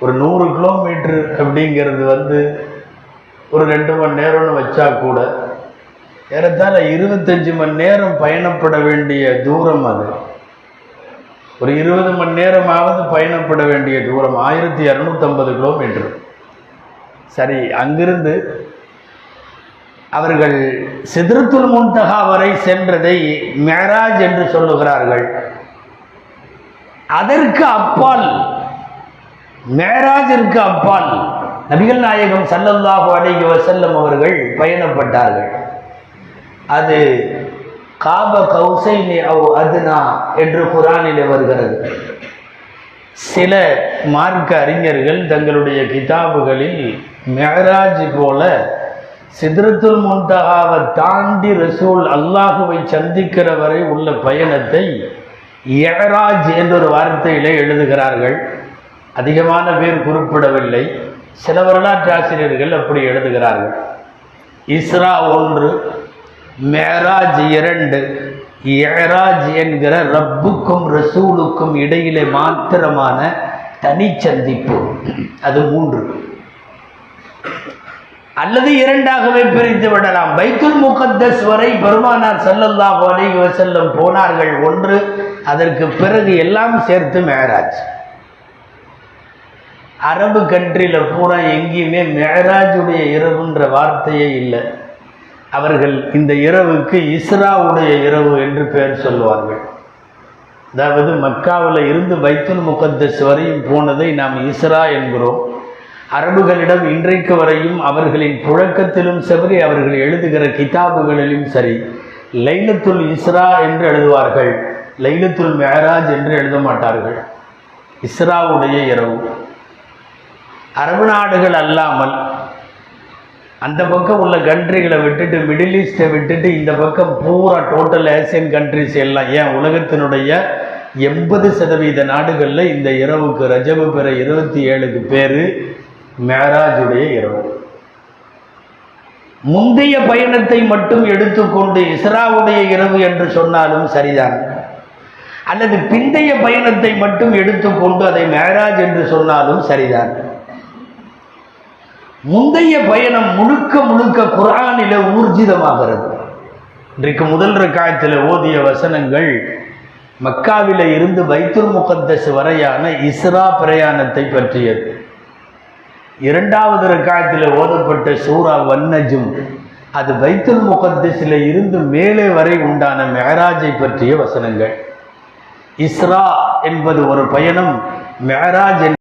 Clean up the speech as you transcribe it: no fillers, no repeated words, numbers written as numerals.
ஒரு 100 கிலோமீட்டர் அப்படிங்கிறது ஒரு 2 மணி நேரம்னு வச்சா கூட ஏறத்தாழ 25 மணி நேரம் பயணப்பட வேண்டிய தூரம். அது ஒரு 20 மணி நேரமாவது பயணப்பட வேண்டிய தூரம், 1250 கிலோமீட்டர். சரி, அங்கிருந்து அவர்கள் சித்ரத்துல் முன்தஹா வரை சென்றதை மிஅராஜ் என்று சொல்லுகிறார்கள். அதற்கு அப்பால், மிஅராஜிற்கு அப்பால் நபிகள் நாயகம் ஸல்லல்லாஹு அலைஹி வஸல்லம் அவர்கள் பயணப்பட்டார்கள். அது காப கௌசைனி அவ் அதுனா என்று குர்ஆனிலே வருகிறது. சில மார்க்க அறிஞர்கள் தங்களுடைய கிதாபுகளில் மிஅராஜ் போல சித்ரத்துல் முன்தஹாவை தாண்டி ரசூல் அல்லாஹுவை சந்திக்கிற வரை உள்ள பயணத்தை இஅராஜ் என்ற ஒரு வார்த்தையிலே எழுதுகிறார்கள். அதிகமான பேர் குறிப்பிடவில்லை. சில வரலாற்று ஆசிரியர்கள் அப்படி எழுதுகிறார்கள். இஸ்ரா 1, மிஅராஜ் 2, இஅராஜ் என்கிற ரப்புக்கும் ரசூலுக்கும் இடையிலே மாத்திரமான தனி சந்திப்பு, அது 3. அல்லது 2ஆகவே பிரித்து விடலாம். பைத்துல் முகத்தஸ் வரை பெருமானார் ஸல்லல்லாஹு அலைஹி வஸல்லம் போனார்கள் 1, அதற்கு பிறகு எல்லாம் சேர்த்து மிஅராஜ். அரபு கண்ட்ரியில் பூரா எங்கேயுமே மிஅராஜுடைய இரவுன்ற வார்த்தையே இல்லை. அவர்கள் இந்த இரவுக்கு இஸ்ராவுடைய இரவு என்று பெயர் சொல்லுவார்கள். அதாவது மக்காவில் இருந்து பைத்துல் முகத்தஸ் வரையும் போனதை நாம் இஸ்ரா என்கிறோம். அரபுகளிடம் இன்றைக்கு வரையும் அவர்களின் புழக்கத்திலும் சரி, அவர்கள் எழுதுகிற கிதாபுகளிலும் சரி, லைலத்துல் இஸ்ரா என்று எழுதுவார்கள், லைலத்துல் மிஅராஜ் என்று எழுத மாட்டார்கள். இஸ்ராவுடைய இரவு. அரபு நாடுகள் அல்லாமல் அந்த பக்கம் உள்ள கண்ட்ரிகளை விட்டுட்டு, மிடில் ஈஸ்ட்டை விட்டுட்டு இந்த பக்கம் பூரா டோட்டல் ஏசியன் கண்ட்ரிஸ் எல்லாம், ஏன் உலகத்தினுடைய 80% நாடுகளில் இந்த இரவுக்கு ரஜபு பிற 27க்கு பேர் மிஅராஜுடைய இரவு. முந்தைய பயணத்தை மட்டும் எடுத்துக்கொண்டு இஸ்ராவுடைய இரவு என்று சொன்னாலும் சரிதான், அல்லது பிந்தைய பயணத்தை மட்டும் எடுத்துக்கொண்டு அதை மிஅராஜ் என்று சொன்னாலும் சரிதான். முந்தைய பயணம் முழுக்க முழுக்க குர்ஆனிலே ஊர்ஜிதமாகிறது. இன்றைக்கு முதல் ரக்காயத்தில் ஓதிய வசனங்கள் மக்காவில இருந்து பைத்துல் முகத்தஸ் வரையான இஸ்ரா பிரயாணத்தை பற்றியது. 2வது ரக்காயத்தில் ஓதப்பட்ட சூரா வன்னஜும் அது பைத்துல் முகத்தஸில் இருந்து மேலே வரை உண்டான மிஅராஜை பற்றிய வசனங்கள். இஸ்ரா என்பது ஒரு பயணம், மிஅராஜ்